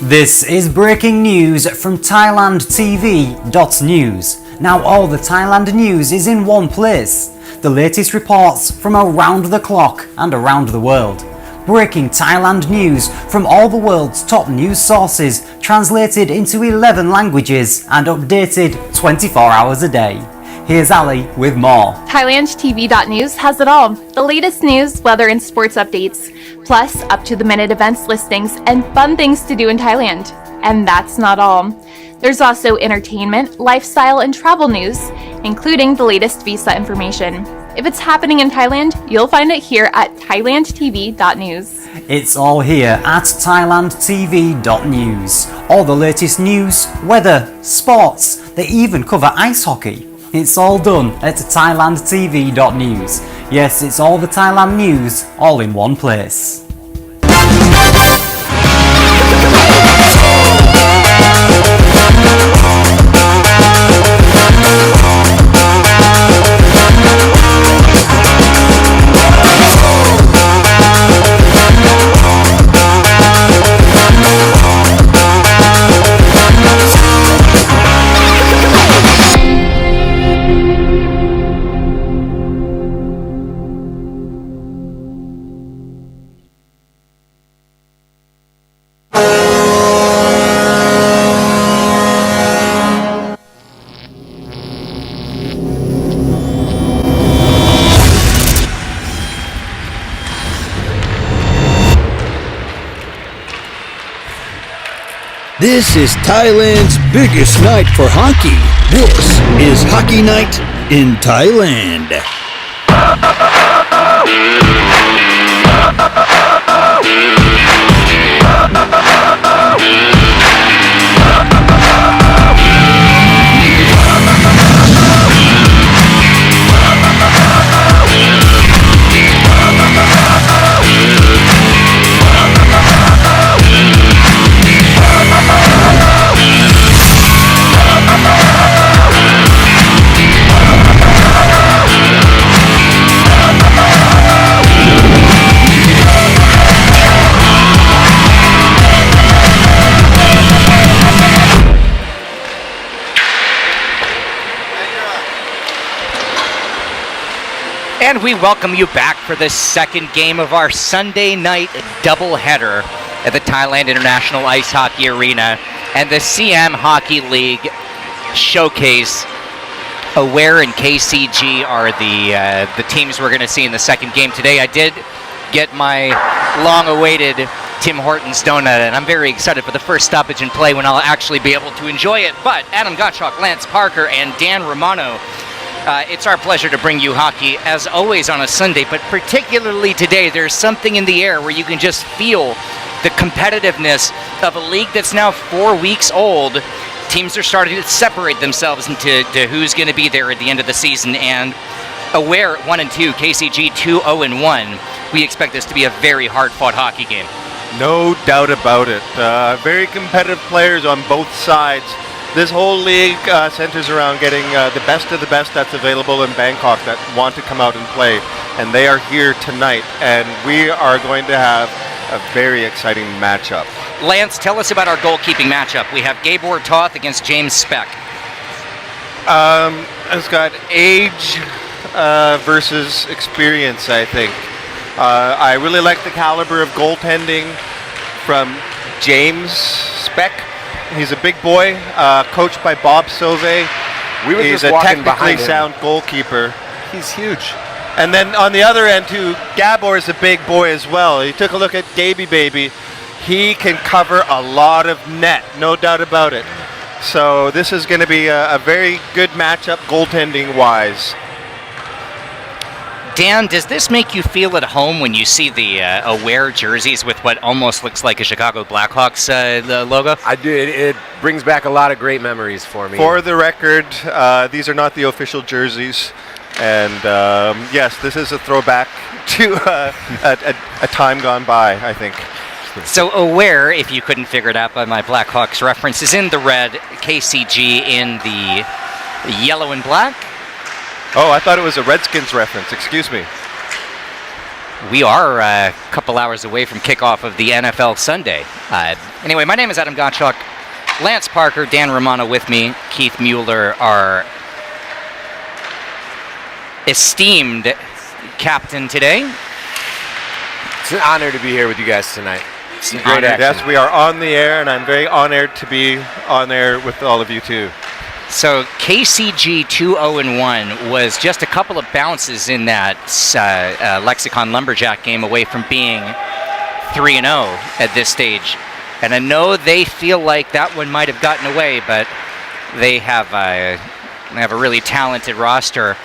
This is breaking news from ThailandTV.news. Now all the Thailand news is in one place. The latest reports from around the clock and around the world. Breaking Thailand news from all the world's top news sources, translated into 11 languages and updated 24 hours a day. Here's Ali with more. ThailandTV.news has it all. The latest news, weather and sports updates, plus up-to-the-minute events listings and fun things to do in Thailand. And that's not all. There's also entertainment, lifestyle, and travel news, including the latest visa information. If it's happening in Thailand, you'll find it here at ThailandTV.news. It's all here at ThailandTV.news. All the latest news, weather, sports, they even cover ice hockey. It's all done at ThailandTV.news. Yes, it's all the Thailand news, all in one place. This is Thailand's biggest night for hockey. This is Hockey Night in Thailand. And we welcome you back for the second game of our Sunday night doubleheader at the Thailand International Ice Hockey Arena and the Siam Hockey League Showcase. Aware and KCG are the teams we're going to see in the second game today. I did get my long-awaited Tim Hortons donut, and I'm very excited for the first stoppage in play when I'll actually be able to enjoy it. But Adam Gottschalk, Lance Parker, and Dan Romano, it's our pleasure to bring you hockey, as always, on a Sunday, but particularly today, there's something in the air where you can just feel the competitiveness of a league that's now 4 weeks old. Teams are starting to separate themselves into who's going to be there at the end of the season, and Aware 1-2, KCG 2-0-1. We expect this to be a very hard-fought hockey game. No doubt about it. Very competitive players on both sides. This whole league centers around getting the best of the best that's available in Bangkok that want to come out and play. And they are here tonight. And we are going to have a very exciting matchup. Lance, tell us about our goalkeeping matchup. We have Gabor Toth against James Speck. It's got age versus experience, I think. I really like the caliber of goaltending from James Speck. He's a big boy, coached by Bob Sauvé. He's a technically sound goalkeeper. He's huge. And then on the other end, too, Gabor is a big boy as well. You took a look at Gaby Baby. He can cover a lot of net, no doubt about it. So this is going to be a very good matchup goaltending-wise. Dan, does this make you feel at home when you see the Aware jerseys with what almost looks like a Chicago Blackhawks logo? I do. It brings back a lot of great memories for me. For the record, these are not the official jerseys. And yes, this is a throwback to a time gone by, I think. So Aware, if you couldn't figure it out by my Blackhawks reference, is in the red, KCG in the yellow and black. Oh, I thought it was a Redskins reference. Excuse me. We are a couple hours away from kickoff of the NFL Sunday. Anyway, my name is Adam Gottschalk. Lance Parker, Dan Romano with me, Keith Mueller, our esteemed captain today. It's an honor to be here with you guys tonight. Some great Honor. action. Yes, we are on the air, and I'm very honored to be on air with all of you too. So KCG 2-0-1 was just a couple of bounces in that Lexicon Lumberjack game away from being 3-0 at this stage. And I know they feel like that one might have gotten away, but they have a really talented roster.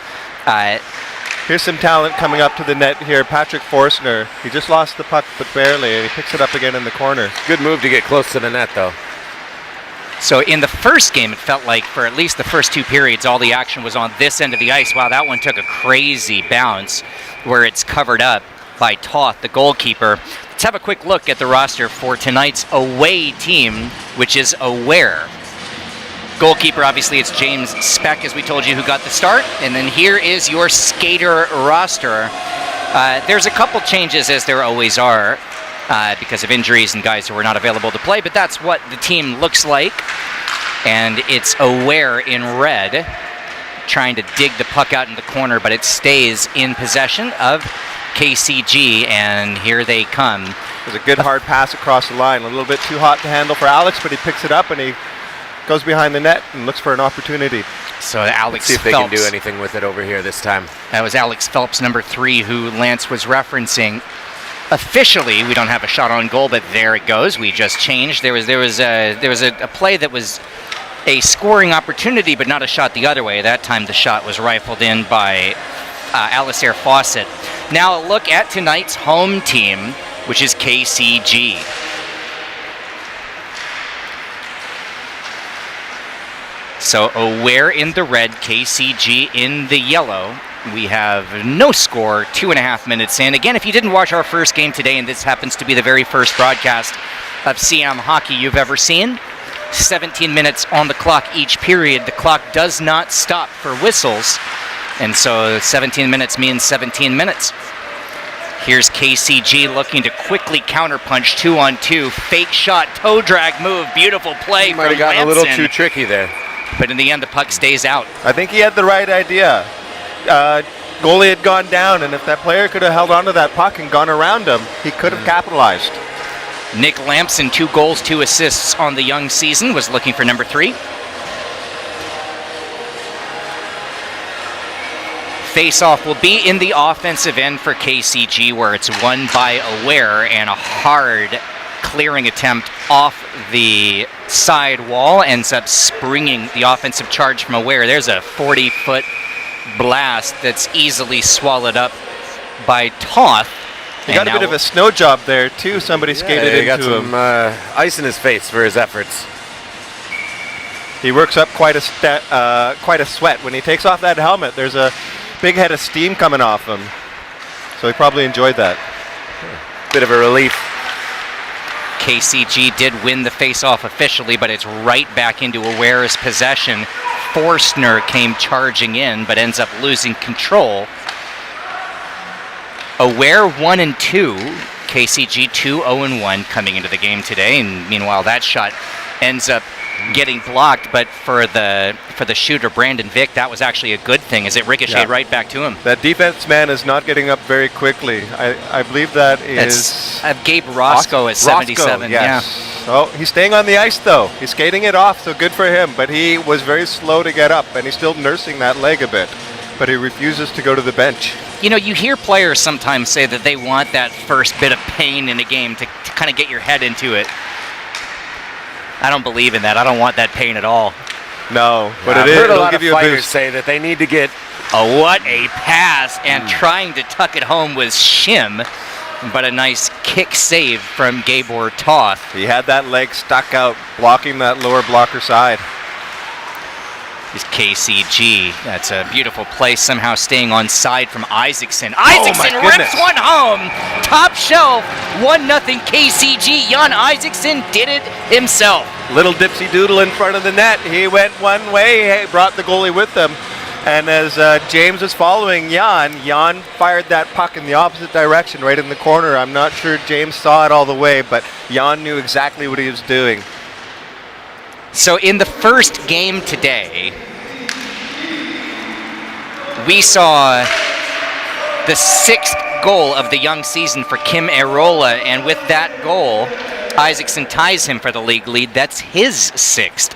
Here's some talent coming up to the net here. Patrick Forstner. He just lost the puck, but barely, and he picks it up again in the corner. Good move to get close to the net, though. So in the first game, it felt like for at least the first two periods, all the action was on this end of the ice. Wow, that one took a crazy bounce where it's covered up by Toth, the goalkeeper. Let's have a quick look at the roster for tonight's away team, which is Aware. Goalkeeper, obviously, it's James Speck, as we told you, who got the start. And then here is your skater roster. There's a couple changes, as there always are, because of injuries and guys who were not available to play, but that's what the team looks like. And it's Aware in red, trying to dig the puck out in the corner, but it stays in possession of KCG, and here they come. There's a good hard pass across the line. A little bit too hot to handle for Alex, but he picks it up and he goes behind the net and looks for an opportunity. So Alex See if they Phelps, can do anything with it over here this time. that was Alex Phelps, number 3, who Lance was referencing. Officially, we don't have a shot on goal, but there it goes. We just changed. There was a play that was a scoring opportunity, but not a shot the other way. That time the shot was rifled in by Alistair Fawcett. Now a look at tonight's home team, which is KCG. So Aware in the red, KCG in the yellow. We have no score, 2.5 minutes in. Again, if you didn't watch our first game today, and this happens to be the very first broadcast of Siam hockey you've ever seen, 17 minutes on the clock each period. The clock does not stop for whistles, and so 17 minutes means 17 minutes. Here's KCG looking to quickly counterpunch 2-on-2. Fake shot, toe drag move, beautiful play Might from have gotten a little Lanson. too tricky there. But in the end, the puck stays out. I think he had the right idea. Goalie had gone down, and if that player could have held onto that puck and gone around him, he could have capitalized. Nick Lampson, 2 goals, 2 assists on the young season, was looking for number 3. Face-off will be in the offensive end for KCG, where it's won by Aware, and a hard clearing attempt off the side wall ends up springing the offensive charge from Aware. There's a 40-foot blast that's easily swallowed up by Toth. He got a bit of a snow job there too. Somebody skated he got into some him. ice in his face for his efforts. He works up quite a sweat. When he takes off that helmet, there's a big head of steam coming off him. So he probably enjoyed that. Bit of a relief. KCG did win the face-off officially, but it's right back into Aware's possession. Forstner came charging in, but ends up losing control. Aware 1-2, KCG 2-0-1 coming into the game today, and meanwhile that shot ends up getting blocked, but for the shooter Brandon Vick, that was actually a good thing as it ricocheted right back to him. That defense man is not getting up very quickly. I believe that is Gabe Roscoe at 77. Yes. Oh, he's staying on the ice though. He's skating it off, so good for him. But he was very slow to get up, and he's still nursing that leg a bit. But he refuses to go to the bench. You know, you hear players sometimes say that they want that first bit of pain in a game to kind of get your head into it. I don't believe in that. I don't want that pain at all. No, but I've heard a it'll lot give of you a fighters boost. say that they need to get. Oh, what a pass! And trying to tuck it home was Shim, but a nice kick save from Gabor Toth. He had that leg stuck out, blocking that lower blocker side. Is KCG. That's a beautiful play, somehow staying on side from Isaacson. Isaacson my rips goodness. one home. Top shelf, 1-0 KCG. Jan Isaacson did it himself. Little dipsy doodle in front of the net. He went one way, he brought the goalie with him. And as James was following Jan fired that puck in the opposite direction, right in the corner. I'm not sure James saw it all the way, but Jan knew exactly what he was doing. So in the first game today, we saw the 6th goal of the young season for Kim Erola, and with that goal, Isaacson ties him for the league lead. That's his 6th.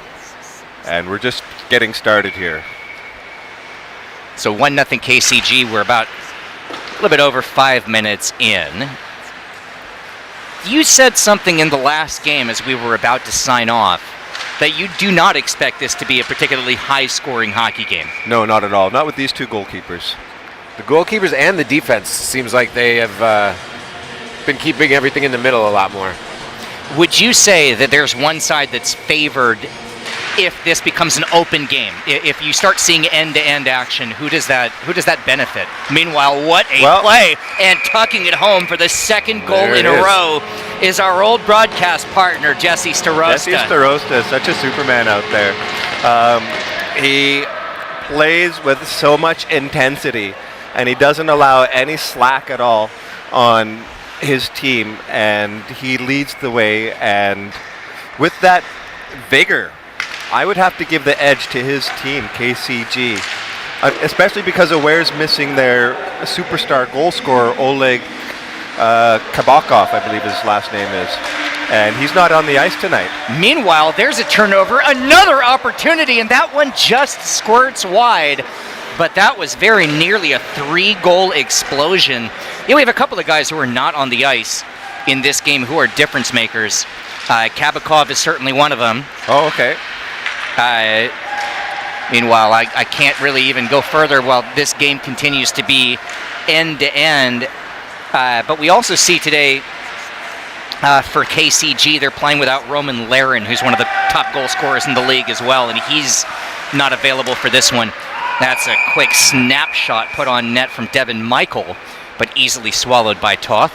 And we're just getting started here. So 1-0 KCG. We're about a little bit over 5 minutes in. You said something in the last game as we were about to sign off that you do not expect this to be a particularly high-scoring hockey game. No, not at all. Not with these two goalkeepers. The goalkeepers and the defense seems like they have been keeping everything in the middle a lot more. Would you say that there's one side that's favored if this becomes an open game? If you start seeing end-to-end action, who does that benefit? Meanwhile, what a play! And tucking it home for the second goal in a row is our old broadcast partner, Jesse Starosta. Jesse Starosta is such a Superman out there. He plays with so much intensity, and he doesn't allow any slack at all on his team, and he leads the way. And with that vigor, I would have to give the edge to his team, KCG, especially because Aware's missing their superstar goal scorer, Oleg Kabakov, I believe his last name is. And he's not on the ice tonight. Meanwhile, there's a turnover, another opportunity, and that one just squirts wide. But that was very nearly a 3-goal explosion. Yeah, we have a couple of guys who are not on the ice in this game who are difference makers. Kabakov is certainly one of them. Oh, okay. Meanwhile, I can't really even go further while this game continues to be end-to-end. But we also see today for KCG, they're playing without Roman Larin, who's one of the top goal scorers in the league as well, and he's not available for this one. That's a quick snapshot put on net from Devin Michael, but easily swallowed by Toth.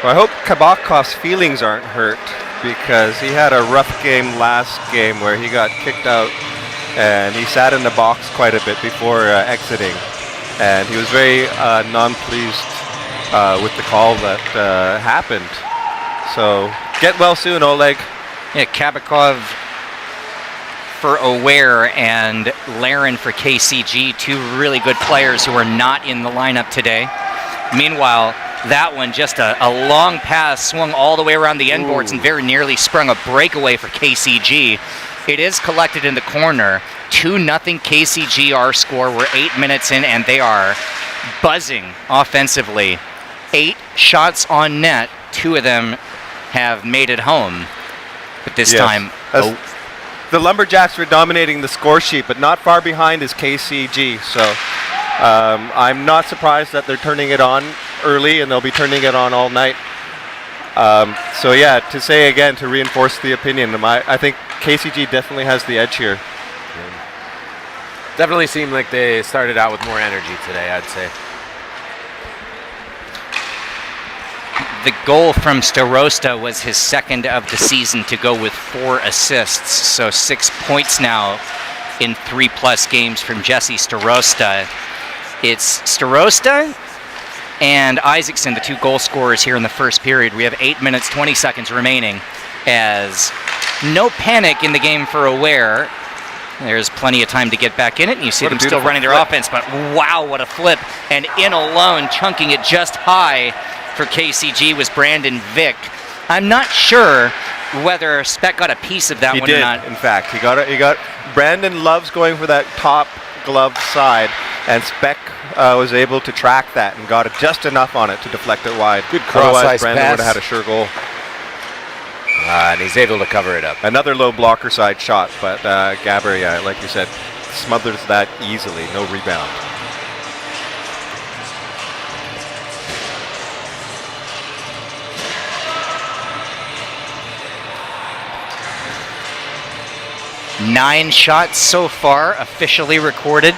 Well, I hope Kabakov's feelings aren't hurt, because he had a rough game last game where he got kicked out and he sat in the box quite a bit before exiting, and he was very non-pleased with the call that happened. So get well soon, Oleg. Yeah, Kabakov for Aware and Larin for KCG, two really good players who are not in the lineup today. Meanwhile, that one, just a long pass, swung all the way around the end boards and very nearly sprung a breakaway for KCG. It is collected in the corner. 2-0 KCG, our score. We're 8 minutes in, and they are buzzing offensively. 8 shots on net. 2 of them have made it home. But this time... The Lumberjacks were dominating the score sheet, but not far behind is KCG. So I'm not surprised that they're turning it on early, and they'll be turning it on all night. So yeah, to say again, to reinforce the opinion, I think KCG definitely has the edge here. Definitely seemed like they started out with more energy today, I'd say. The goal from Starosta was his second of the season to go with 4 assists. So 6 points now in 3+ games from Jesse Starosta. It's Starosta and Isaacson, the 2 goal scorers here in the first period. We have 8 minutes, 20 seconds remaining, as no panic in the game for Aware. There's plenty of time to get back in it, and you see them still running their offense, but wow, what a flip. And in alone, chunking it just high for KCG was Brandon Vick. I'm not sure whether Speck got a piece of that one or not. In fact, he got Brandon loves going for that top glove side, and Speck was able to track that and got it just enough on it to deflect it wide. Good cross-ice Brandon pass. would have had a sure goal. And he's able to cover it up. Another low blocker side shot, but Gabber, yeah, like you said, smothers that easily, no rebound. Nine shots so far officially recorded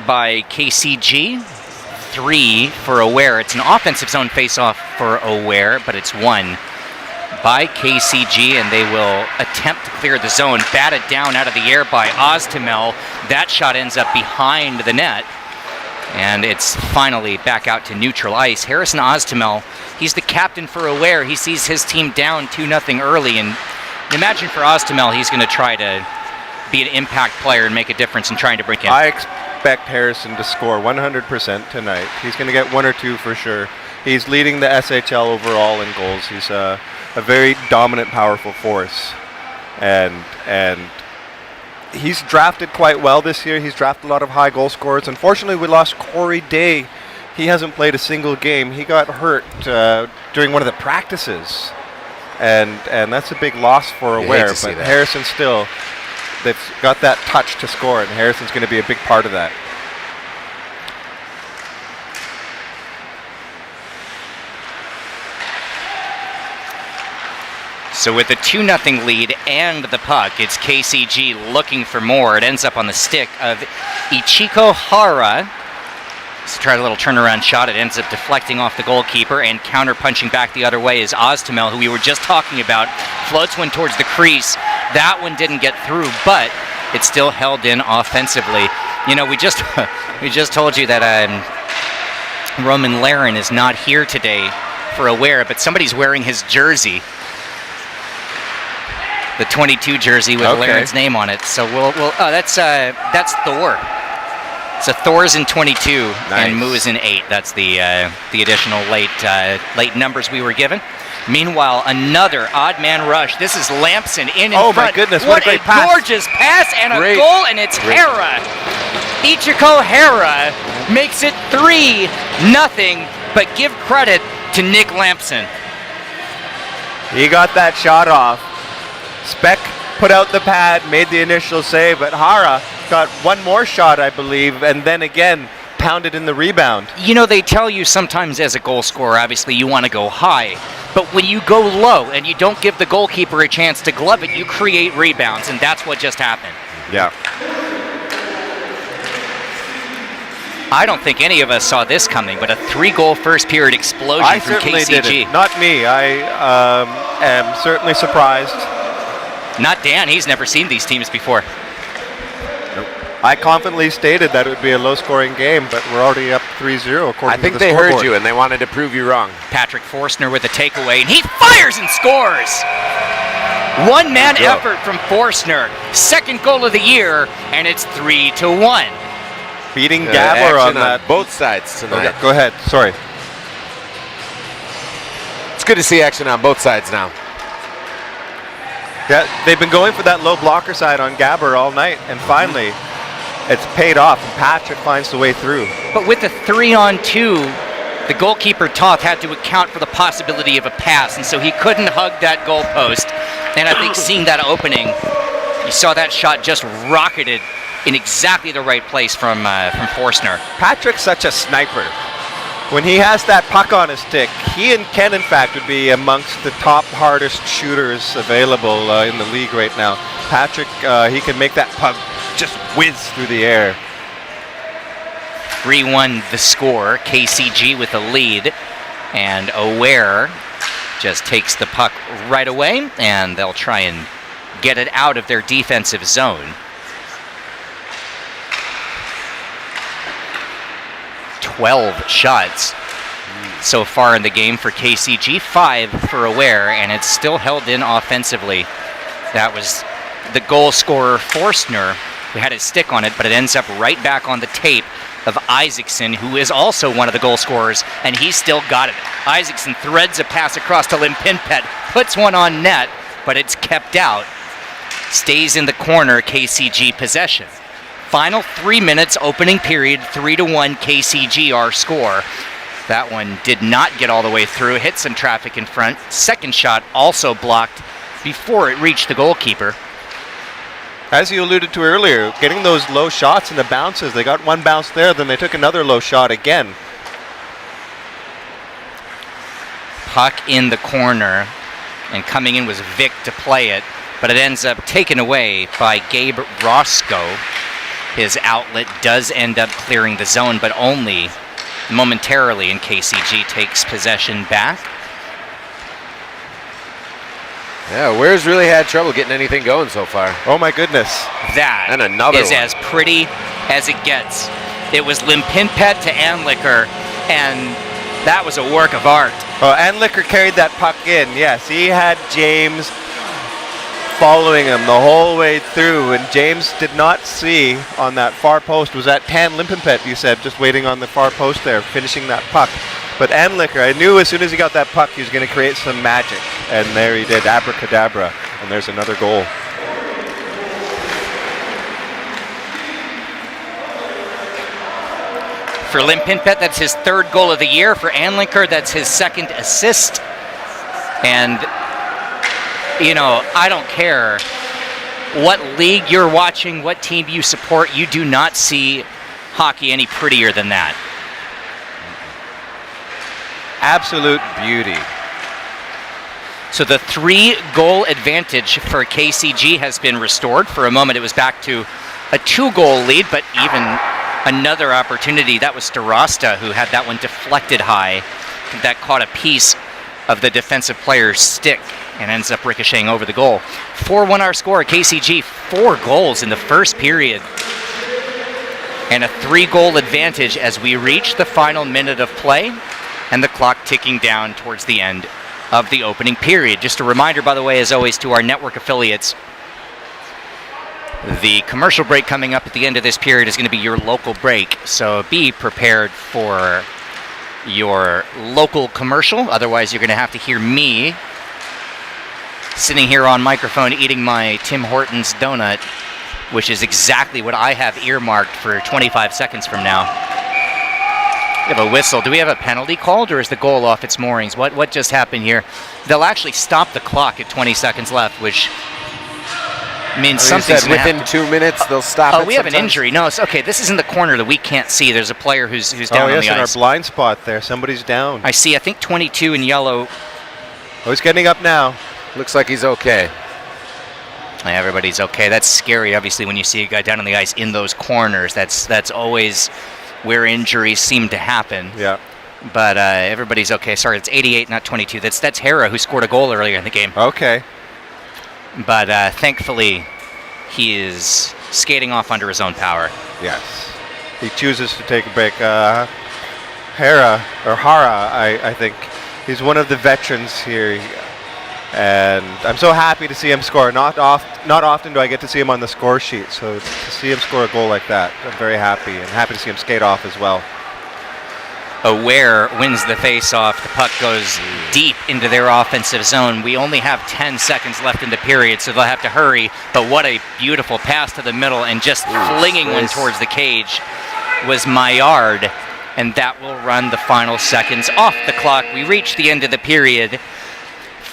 by KCG. 3 for Aware. It's an offensive zone face-off for Aware, but it's won by KCG, and they will attempt to clear the zone. Batted down out of the air by Oztamel. That shot ends up behind the net, and it's finally back out to neutral ice. Harrison Oztamel, he's the captain for Aware. He sees his team down 2-0 early, and imagine for Oztamel, he's going to try to be an impact player and make a difference in trying to break in. I expect Harrison to score 100% tonight. He's going to get 1 or 2 for sure. He's leading the SHL overall in goals. He's a very dominant, powerful force. And he's drafted quite well this year. He's drafted a lot of high goal scorers. Unfortunately, we lost Corey Day. He hasn't played a single game. He got hurt during one of the practices. And that's a big loss for Aware. But Harrison still, they've got that touch to score, and Harrison's going to be a big part of that. So with a 2-0 lead and the puck, it's KCG looking for more. It ends up on the stick of Ichiko Hara. So tried a little turnaround shot. It ends up deflecting off the goalkeeper, and counter-punching back the other way is Oztamel, who we were just talking about. Floats one towards the crease. That one didn't get through, but it's still held in offensively. You know, we just told you that Roman Laren is not here today for Aware, but somebody's wearing his jersey. The 22 jersey with Laren's name on it. So we'll that's Thor. So Thor's in 22 and Moo's in 8. That's the additional late numbers we were given. Meanwhile, another odd man rush. This is Lampson in front. Oh my goodness! What a great pass. Gorgeous pass and a goal, and it's Hara. Ichiko Hara makes it 3-0. But give credit to Nick Lampson. He got that shot off. Speck put out the pad, made the initial save, but Hara got one more shot, I believe, and then again pounded in the rebound. You know, they tell you sometimes as a goal scorer, obviously you want to go high, but when you go low and you don't give the goalkeeper a chance to glove it, you create rebounds, and that's what just happened. Yeah. I don't think any of us saw this coming, but a 3-goal first period explosion from KCG. I certainly didn't. Not me. I am certainly surprised. Not Dan. He's never seen these teams before. Nope. I confidently stated that it would be a low-scoring game, but we're already up 3-0 according to the scoreboard. I think they heard you, and they wanted to prove you wrong. Patrick Forstner with a takeaway, and he fires and scores! One-man effort from Forstner. Second goal of the year, and it's 3-1. Beating Gabber on that. Both sides tonight. Okay, go ahead. Sorry. It's good to see action on both sides now. Yeah, they've been going for that low blocker side on Gabber all night, and finally, it's paid off, and Patrick finds the way through. But with the 3-on-2, the goalkeeper Toth had to account for the possibility of a pass, and so he couldn't hug that goalpost. And I think seeing that opening, you saw that shot just rocketed in exactly the right place from Forstner. Patrick's such a sniper. When he has that puck on his stick, he and Ken, in fact, would be amongst the top hardest shooters available in the league right now. Patrick, he can make that puck just whiz through the air. 3-1 the score. KCG with the lead, and Aware just takes the puck right away, and they'll try and get it out of their defensive zone. 12 shots so far in the game for KCG, 5 for Aware, and it's still held in offensively. That was the goal scorer Forstner who had his stick on it, but it ends up right back on the tape of Isaacson, who is also one of the goal scorers, and he's still got it. Isaacson threads a pass across to Limpinpet, puts one on net, but it's kept out. Stays in the corner, KCG possession. Final 3 minutes, opening period, 3-1 KCG, our score. That one did not get all the way through, hit some traffic in front. Second shot also blocked before it reached the goalkeeper. As you alluded to earlier, getting those low shots and the bounces, they got one bounce there, then they took another low shot again. Puck in the corner, and coming in was Vic to play it, but it ends up taken away by Gabe Roscoe. His outlet does end up clearing the zone, but only momentarily, and KCG takes possession back. Yeah, Ware's really had trouble getting anything going so far. Oh my goodness. That And another is one. as pretty as it gets. It was Limpinpet to Anlicker, and that was a work of art. Oh, Anlicker carried that puck in. Yes, he had James following him the whole way through, and James did not see on that far post. Was that Tan Limpinpet, you said, just waiting on the far post there, finishing that puck. But Anlicker, I knew as soon as he got that puck, he was going to create some magic. And there he did, abracadabra. And there's another goal. For Limpinpet, that's his third goal of the year. For Anlicker, that's his second assist. And, you know, I don't care what league you're watching, what team you support, you do not see hockey any prettier than that. Absolute beauty. So the 3-goal advantage for KCG has been restored. For a moment, it was back to a 2-goal lead, but even another opportunity. That was Starasta who had that one deflected high. That caught a piece of the defensive player's stick and ends up ricocheting over the goal. 4-1 our score. KCG 4 goals in the first period. And a 3-goal advantage as we reach the final minute of play and the clock ticking down towards the end of the opening period. Just a reminder, by the way, as always, to our network affiliates, the commercial break coming up at the end of this period is going to be your local break, so be prepared for your local commercial. Otherwise, you're going to have to hear me sitting here on microphone eating my Tim Hortons donut, which is exactly what I have earmarked for 25 seconds from now. We have a whistle. Do we have a penalty called, or is the goal off its moorings? What just happened here? They'll actually stop the clock at 20 seconds left, which means something's going to within happen. 2 minutes they'll stop it. Oh, we have an sometimes. injury. No, it's okay. This is in the corner that we can't see. There's a player who's down Oh, on yes, the in ice. our blind spot there. Somebody's down. I see. I think 22 in yellow. Oh, he's getting up now. Looks like he's okay. Everybody's okay. That's scary, obviously, when you see a guy down on the ice in those corners. That's always where injuries seem to happen. Yeah. But everybody's okay. Sorry, it's 88, not 22. That's Hera, who scored a goal earlier in the game. Okay. But thankfully, he is skating off under his own power. Yes. He chooses to take a break. Hara, I think. He's one of the veterans here. And I'm so happy to see him score. Not often do I get to see him on the score sheet. So to see him score a goal like that, I'm very happy. And happy to see him skate off as well. Aware wins the face-off. The puck goes deep into their offensive zone. We only have 10 seconds left in the period, so they'll have to hurry. But what a beautiful pass to the middle, and just flinging one towards the cage was Maillard, and that will run the final seconds off the clock. We reach the end of the period.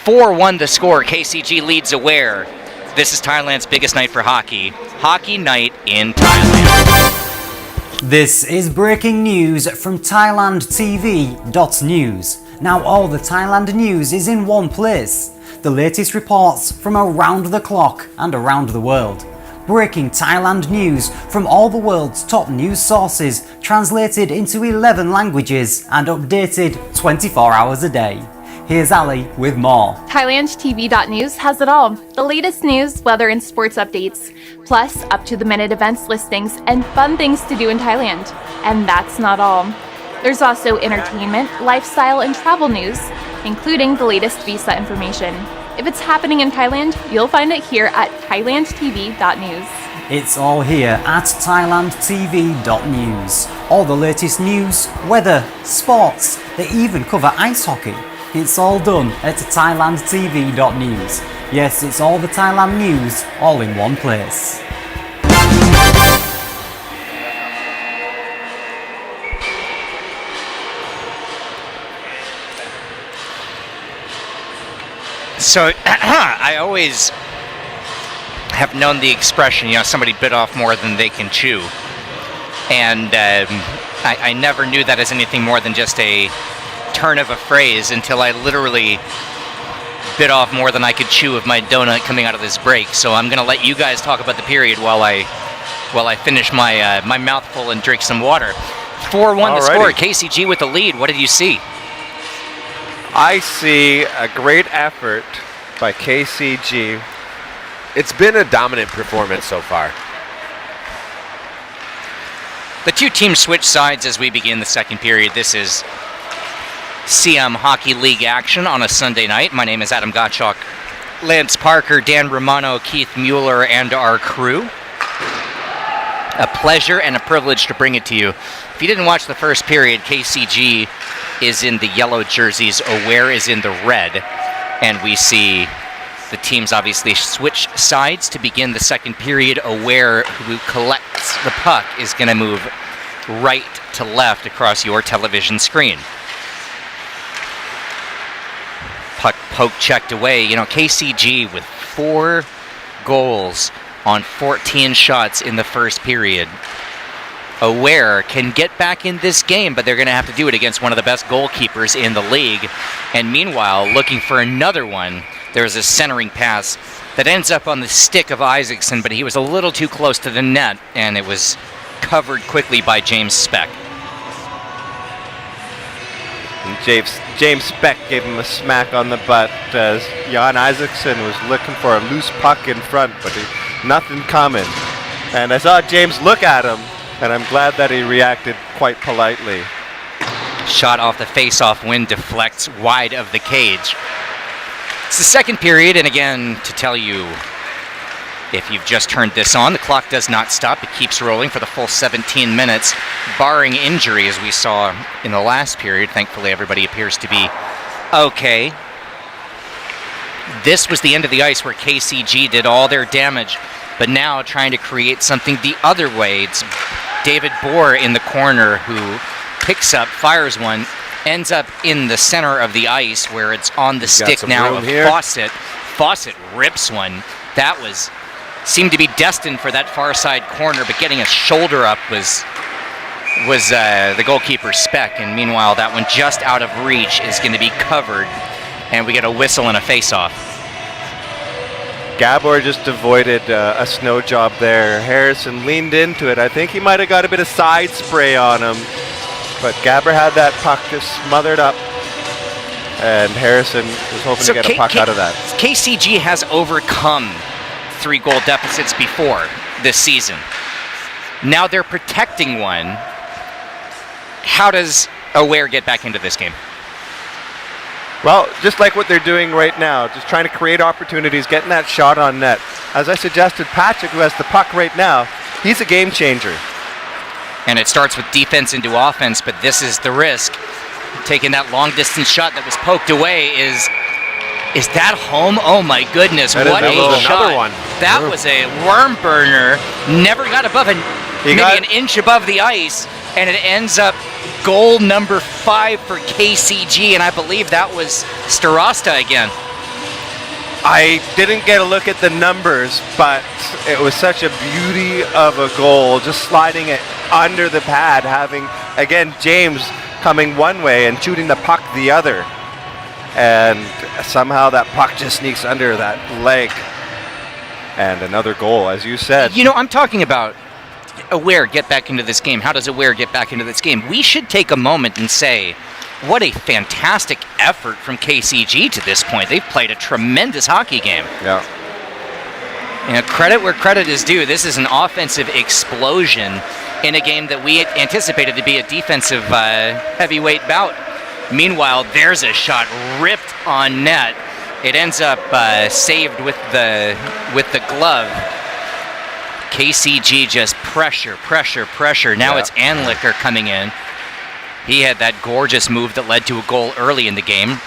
4-1 the score. KCG leads Aware. This is Thailand's biggest night for hockey. Hockey Night in Thailand. This is breaking news from ThailandTV.news. Now all the Thailand news is in one place. The latest reports from around the clock and around the world. Breaking Thailand news from all the world's top news sources, translated into 11 languages and updated 24 hours a day. Here's Ali with more. ThailandTV.news has it all. The latest news, weather, and sports updates, plus up-to-the-minute events listings and fun things to do in Thailand. And that's not all. There's also entertainment, lifestyle, and travel news, including the latest visa information. If it's happening in Thailand, you'll find it here at ThailandTV.news. It's all here at ThailandTV.news. All the latest news, weather, sports, they even cover ice hockey. It's all done at ThailandTV.news. Yes, it's all the Thailand news, all in one place. So I always have known the expression, somebody bit off more than they can chew. And I never knew that as anything more than just a turn of a phrase until I literally bit off more than I could chew of my donut coming out of this break. So I'm going to let you guys talk about the period while I finish my my mouthful and drink some water. 4-1 the score. KCG with the lead. What did you see? I see a great effort by KCG. It's been a dominant performance so far. The two teams switch sides as we begin the second period. This is Siam Hockey League action on a Sunday night. My name is Adam Gottschalk, Lance Parker, Dan Romano, Keith Mueller, and our crew. A pleasure and a privilege to bring it to you. If you didn't watch the first period, KCG is in the yellow jerseys, Aware is in the red, and we see the teams obviously switch sides to begin the second period. Aware, who collects the puck, is going to move right to left across your television screen. Puck poke checked away. You know, KCG with 4 goals on 14 shots in the first period. Aware can get back in this game, but they're going to have to do it against one of the best goalkeepers in the league. And meanwhile, looking for another one, there's a centering pass that ends up on the stick of Isaacson, but he was a little too close to the net, and it was covered quickly by James Speck. And James Speck gave him a smack on the butt as Jan Isaacson was looking for a loose puck in front, but nothing coming. And I saw James look at him, and I'm glad that he reacted quite politely. Shot off the face-off, wind deflects wide of the cage. It's the second period, and again, to tell you, if you've just turned this on, the clock does not stop. It keeps rolling for the full 17 minutes, barring injury, as we saw in the last period. Thankfully, everybody appears to be okay. This was the end of the ice where KCG did all their damage, but now trying to create something the other way. It's David Bohr in the corner who picks up, fires one, ends up in the center of the ice where it's on the stick now of Fawcett. Fawcett rips one. That seemed to be destined for that far side corner, but getting a shoulder up was the goalkeeper Speck. And meanwhile, that one just out of reach is going to be covered, and we get a whistle and a face-off. Gabor just avoided a snow job there. Harrison leaned into it. I think he might have got a bit of side spray on him, but Gabor had that puck just smothered up, and Harrison was hoping to get a puck out of that. KCG has overcome 3-goal deficits before this season. Now they're protecting one. How does Aware get back into this game? Well, just like what they're doing right now, just trying to create opportunities, getting that shot on net. As I suggested, Patrick, who has the puck right now, he's a game changer. And it starts with defense into offense, but this is the risk. Taking that long distance shot that was poked away is that home? Oh my goodness, what a shot. One. That was a worm burner. Never got above maybe an inch above the ice, and it ends up goal number 5 for KCG, and I believe that was Starasta again. I didn't get a look at the numbers, but it was such a beauty of a goal, just sliding it under the pad, having, again, James coming one way and shooting the puck the other. And somehow that puck just sneaks under that leg. And another goal, as you said. You know, I'm talking about Aware get back into this game. How does Aware get back into this game? We should take a moment and say, what a fantastic effort from KCG to this point. They've played a tremendous hockey game. Yeah. You know, credit where credit is due. This is an offensive explosion in a game that we anticipated to be a defensive heavyweight bout. Meanwhile, there's a shot ripped on net. It ends up saved with the glove. KCG just pressure. Now it's Anlicker coming in. He had that gorgeous move that led to a goal early in the game.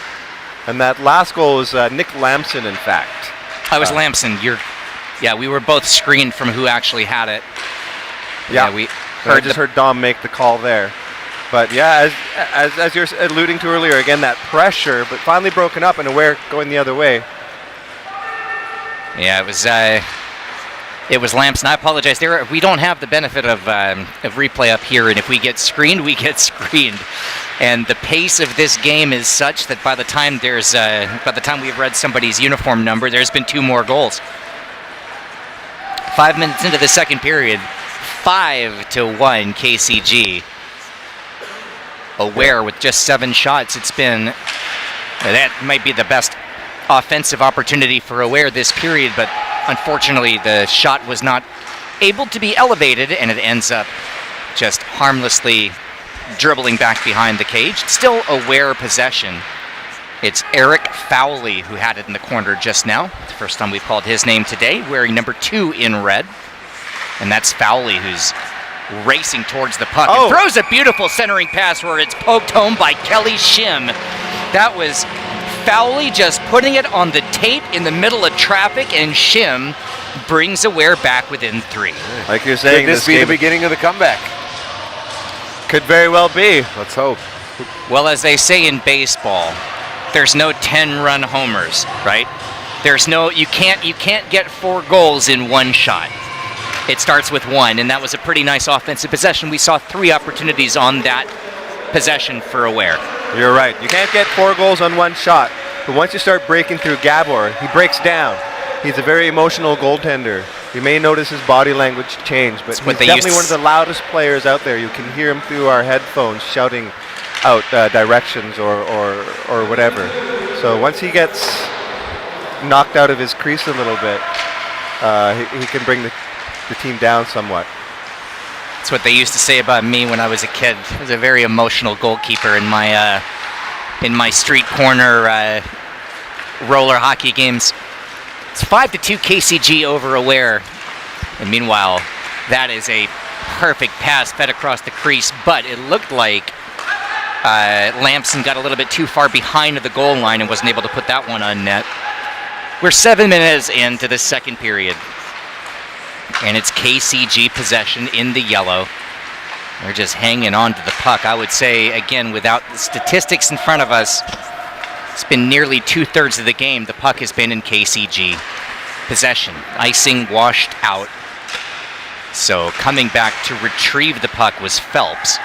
And that last goal was Nick Lamson, in fact. I was Lamson. We were both screened from who actually had it. We heard Dom make the call there. But yeah, as you're alluding to earlier, again, that pressure, but finally broken up and Aware going the other way. Yeah, it was Lamson. I apologize. We don't have the benefit of replay up here, and if we get screened, we get screened. And the pace of this game is such that by the time we've read somebody's uniform number, there's been 2 more goals. 5 minutes into the second period, 5-1 KCG. Aware with just 7 shots. That might be the best offensive opportunity for Aware this period, but unfortunately the shot was not able to be elevated, and it ends up just harmlessly dribbling back behind the cage. Still Aware possession. It's Eric Fowley who had it in the corner just now. The first time we've called his name today, wearing number 2 in red. And that's Fowley who's racing towards the puck. And throws a beautiful centering pass where it's poked home by Kelly Shim. That was Fowley just putting it on the tape in the middle of traffic, and Shim brings Aware back within 3. Like you're saying, Could this be the beginning of the comeback? Could very well be. Let's hope. Well, as they say in baseball, there's no 10-run homers, right? There's no, you can't get 4 goals in one shot. It starts with 1, and that was a pretty nice offensive possession. We saw 3 opportunities on that possession for Aware. You're right. You can't get 4 goals on one shot, but once you start breaking through Gabor, he breaks down. He's a very emotional goaltender. You may notice his body language change, but he's definitely one of the loudest players out there. You can hear him through our headphones shouting out directions or whatever. So once he gets knocked out of his crease a little bit, he can bring the team down somewhat. That's what they used to say about me when I was a kid. I was a very emotional goalkeeper in my street corner roller hockey games. It's 5-2 KCG over Aware. And meanwhile, that is a perfect pass fed across the crease, but it looked like Lampson got a little bit too far behind the goal line and wasn't able to put that one on net. We're 7 minutes into the second period, and it's KCG possession in the yellow. They're just hanging on to the puck. I would say, again, without the statistics in front of us, it's been nearly 2/3 of the game. The puck has been in KCG possession. Icing washed out. So coming back to retrieve the puck was Phelps.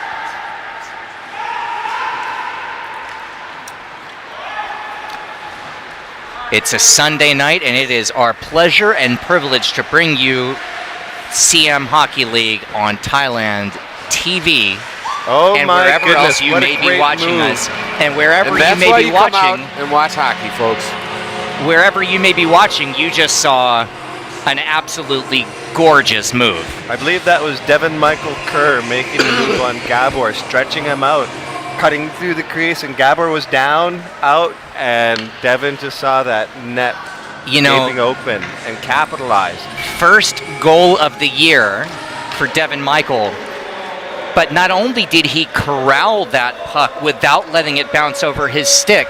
It's a Sunday night, and it is our pleasure and privilege to bring you Siam Hockey League on Thailand TV. Oh and my wherever goodness, else you what a may be great watching move. us, and wherever And you that's may why be you come out watching, and watch hockey, folks. wherever you may be watching, you just saw an absolutely gorgeous move. I believe that was Devin Michael Kerr making the move on Gabor, stretching him out, cutting through the crease, and Gabor was down, out, and Devin just saw that net gaping open and capitalized. First goal of the year for Devin Michael. But not only did he corral that puck without letting it bounce over his stick,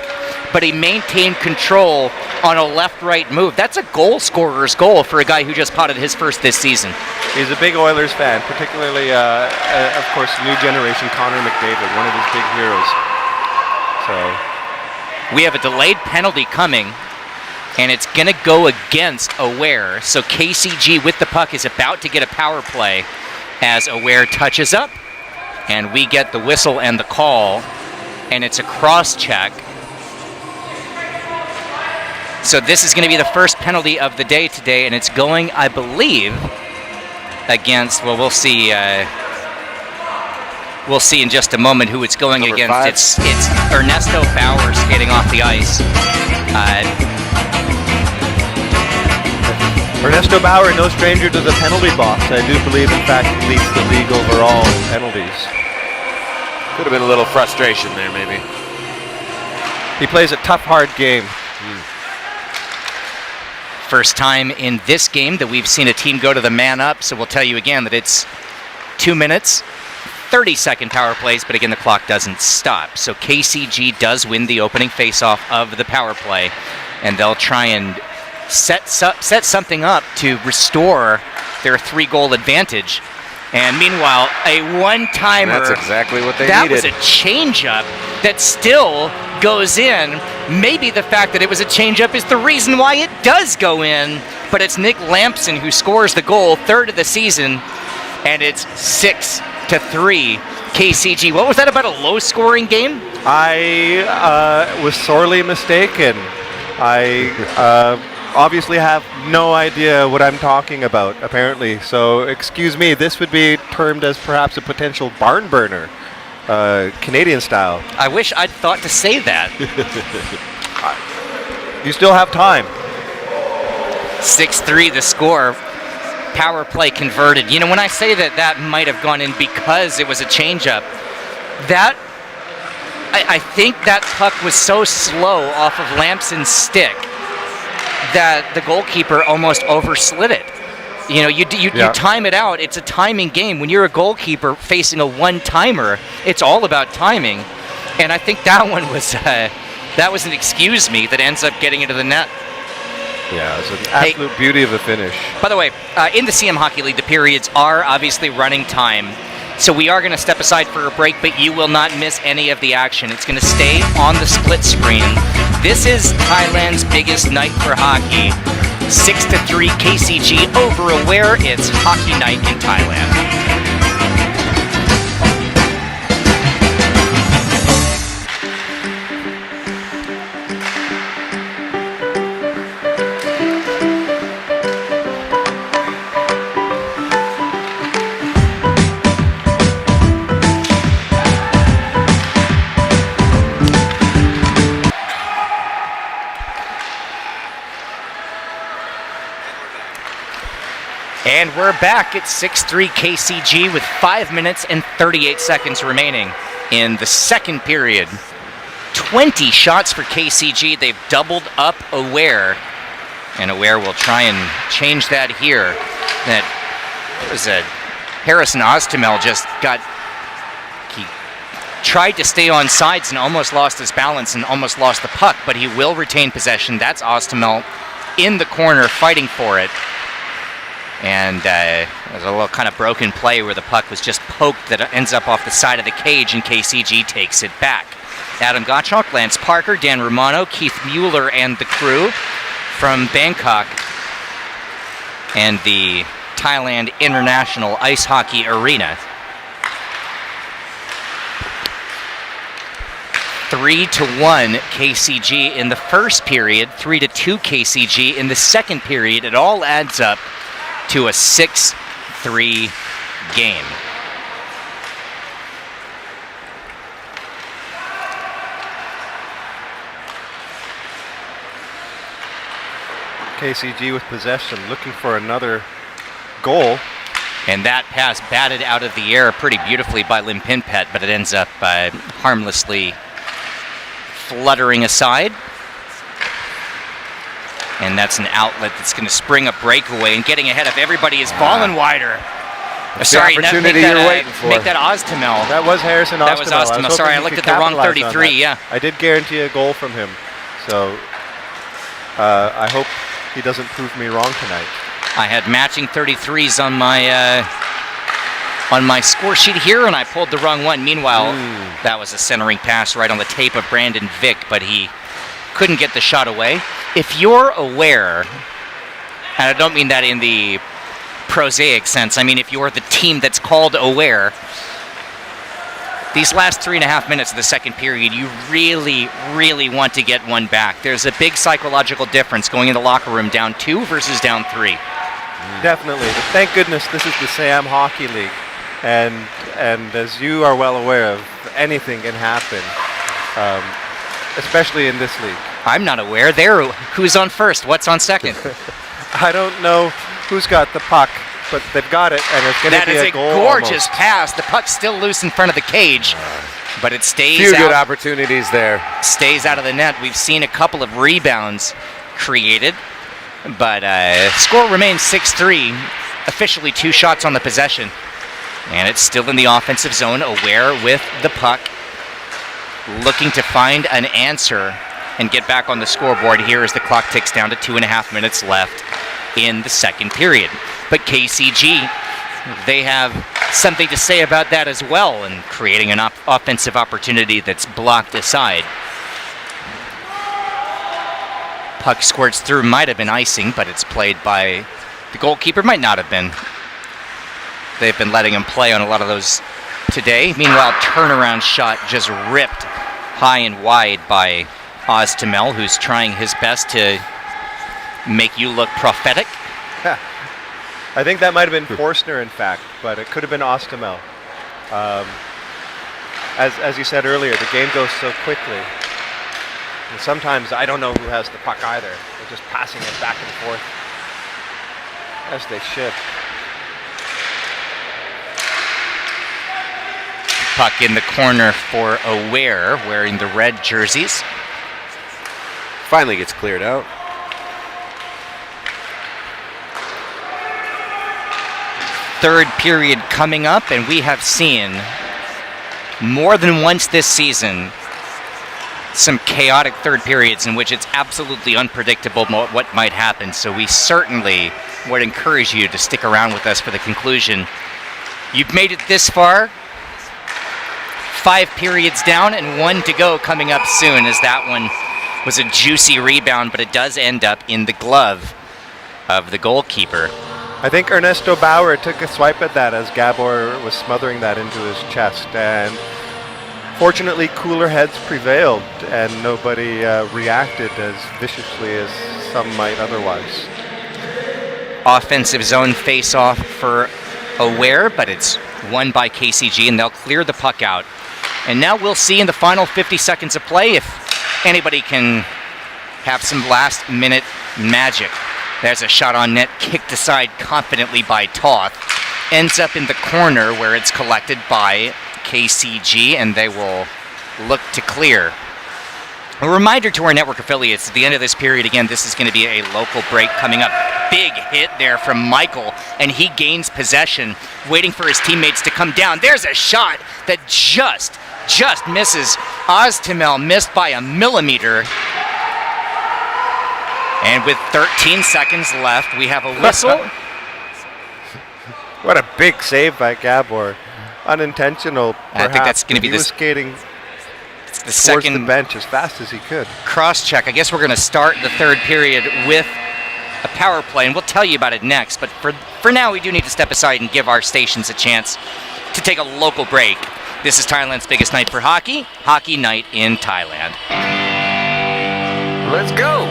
but he maintained control on a left-right move. That's a goal scorer's goal for a guy who just potted his first this season. He's a big Oilers fan, particularly, of course, new generation Connor McDavid, one of his big heroes. So we have a delayed penalty coming, and it's going to go against Aware. So KCG with the puck is about to get a power play as Aware touches up, and we get the whistle and the call, and it's a cross-check. So this is going to be the first penalty of the day today, and it's going, I believe, against, well, we'll see in just a moment who it's going Number against. 5. It's Ernesto Bauer skating off the ice. Ernesto Bauer, no stranger to the penalty box. I do believe, in fact, he leads the league overall in penalties. Could have been a little frustration there, maybe. He plays a tough, hard game. First time in this game that we've seen a team go to the man up, so we'll tell you again that it's 2 minutes, 30-second power plays, but again, the clock doesn't stop. So KCG does win the opening faceoff of the power play, and they'll try and set something up to restore their 3-goal advantage. And meanwhile, a one-timer. That's exactly what they that needed. was a change-up that still goes in. Maybe the fact that it was a change-up is the reason why it does go in. But it's Nick Lampson who scores the goal, 3rd of the season, and it's 6-3 KCG. What was that about, a low-scoring game? I was sorely mistaken. I obviously have no idea what I'm talking about, apparently. So, excuse me, this would be termed as perhaps a potential barn burner, Canadian style. I wish I'd thought to say that. You still have time. 6-3 the score. Power play converted. You know, when I say that might have gone in because it was a changeup, I think that puck was so slow off of Lampson's stick that the goalkeeper almost overslid it. You know, you time it out. It's a timing game. When you're a goalkeeper facing a one-timer, it's all about timing. And I think that one was that was an excuse me that ends up getting into the net. Yeah, it's an absolute beauty of a finish. By the way, in the Siam Hockey League, the periods are obviously running time. So we are going to step aside for a break, but you will not miss any of the action. It's going to stay on the split screen. This is Thailand's biggest night for hockey. 6-3 KCG over Aware. It's Hockey Night in Thailand. And we're back at 6-3 KCG with 5 minutes and 38 seconds remaining in the second period. 20 shots for KCG. They've doubled up Aware. And Aware will try and change that here. That was a Harrison Ostamel he tried to stay on sides and almost lost his balance and almost lost the puck, but he will retain possession. That's Ostamel in the corner fighting for it. And there's a little kind of broken play where the puck was just poked that ends up off the side of the cage, and KCG takes it back. Adam Gottschalk, Lance Parker, Dan Romano, Keith Mueller, and the crew from Bangkok and the Thailand International Ice Hockey Arena. 3-1 KCG in the first period, 3-2 KCG in the second period. It all adds up to a 6-3 game. KCG with possession, looking for another goal. And that pass batted out of the air pretty beautifully by Lim Pinpet, but it ends up harmlessly fluttering aside. And that's an outlet that's going to spring a breakaway, and getting ahead of everybody is fallen wider. Sorry, make that Ostamel. That was Harrison Ostamel. That was Ostamel. Sorry, I looked at the wrong 33, yeah. I did guarantee a goal from him. So I hope he doesn't prove me wrong tonight. I had matching 33s on my score sheet here, and I pulled the wrong one. Meanwhile, that was a centering pass right on the tape of Brandon Vick, but he couldn't get the shot away. If you're Aware, and I don't mean that in the prosaic sense, I mean if you're the team that's called Aware, these last 3.5 minutes of the second period, you really, really want to get one back. There's a big psychological difference going in the locker room down 2 versus down 3. Definitely. But thank goodness this is the Siam Hockey League. And as you are well aware of, anything can happen, especially in this league. I'm not aware. Who's on first? What's on second? I don't know who's got the puck, but they've got it, and it's going to be a goal. That is a gorgeous pass. The puck's still loose in front of the cage, but it stays out. Few good opportunities there. Stays out of the net. We've seen a couple of rebounds created, but score remains 6-3. Officially 2 shots on the possession, and it's still in the offensive zone. Aware with the puck, looking to find an answer and get back on the scoreboard here as the clock ticks down to 2.5 minutes left in the second period. But KCG, they have something to say about that as well, and creating an offensive opportunity that's blocked aside. Puck squirts through, might have been icing, but it's played by the goalkeeper. Might not have been. They've been letting him play on a lot of those today. Meanwhile, turnaround shot just ripped high and wide by Ostamel, who's trying his best to make you look prophetic. I think that might have been Forstner, in fact, but it could have been Ostamel. As you said earlier, the game goes so quickly. And sometimes I don't know who has the puck either. They're just passing it back and forth, as they should. Puck in the corner for Aware, wearing the red jerseys. Finally gets cleared out. Third period coming up, and we have seen more than once this season some chaotic third periods in which it's absolutely unpredictable what might happen. So we certainly would encourage you to stick around with us for the conclusion. You've made it this far. 5 periods down and 1 to go coming up soon, as that one was a juicy rebound, but it does end up in the glove of the goalkeeper. I think Ernesto Bauer took a swipe at that as Gabor was smothering that into his chest, and fortunately cooler heads prevailed and nobody reacted as viciously as some might otherwise. Offensive zone face-off for Aware, but it's won by KCG, and they'll clear the puck out. And now we'll see in the final 50 seconds of play if anybody can have some last-minute magic. There's a shot on net, kicked aside confidently by Toth. Ends up in the corner where it's collected by KCG, and they will look to clear. A reminder to our network affiliates, at the end of this period, again, this is going to be a local break coming up. Big hit there from Michael, and he gains possession, waiting for his teammates to come down. There's a shot that just misses. Oztimel missed by a millimeter. And with 13 seconds left, we have a whistle. What a big save by Gabor. Unintentional, perhaps. I think that's going to be he was skating the towards second the bench as fast as he could. cross-check. I guess we're going to start the third period with a power play, and we'll tell you about it next. But for now, we do need to step aside and give our stations a chance to take a local break. This is Thailand's biggest night for hockey, Hockey Night in Thailand. Let's go.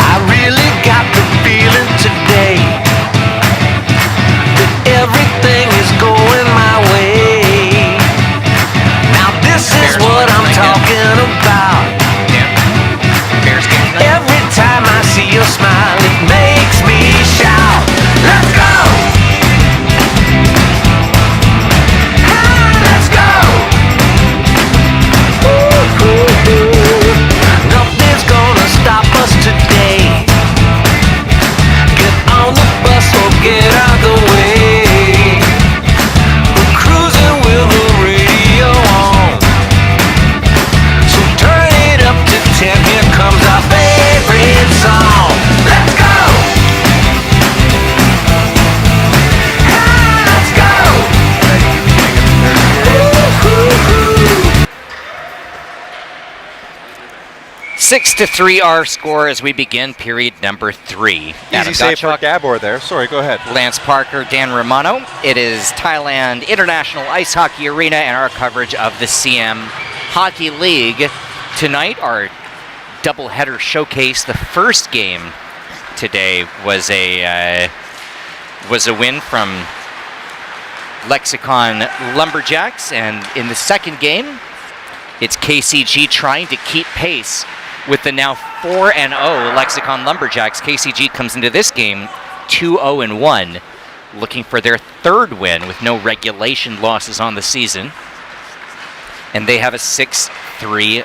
I really got the feeling today that everything is going my way. Now this is what I'm talking about. Every time I see your smile, it makes me shout. Let's go! Let's go! Nothing's gonna stop us today. Get on the bus or get out the way. We're cruising with the radio on, so turn it up to 10. Here comes our favorite song. Let's go! Let's go! 6-3 our score as we begin period number 3. Easy save for Gabor there. Sorry, go ahead. Lance Parker, Dan Romano. It is Thailand International Ice Hockey Arena and our coverage of the Siam Hockey League. Tonight, our doubleheader showcase. The first game today was a win from Lexicon Lumberjacks, and in the second game, it's KCG trying to keep pace with the now 4-0 Lexicon Lumberjacks. KCG comes into this game 2-0-1, looking for their third win with no regulation losses on the season. And they have a 6-3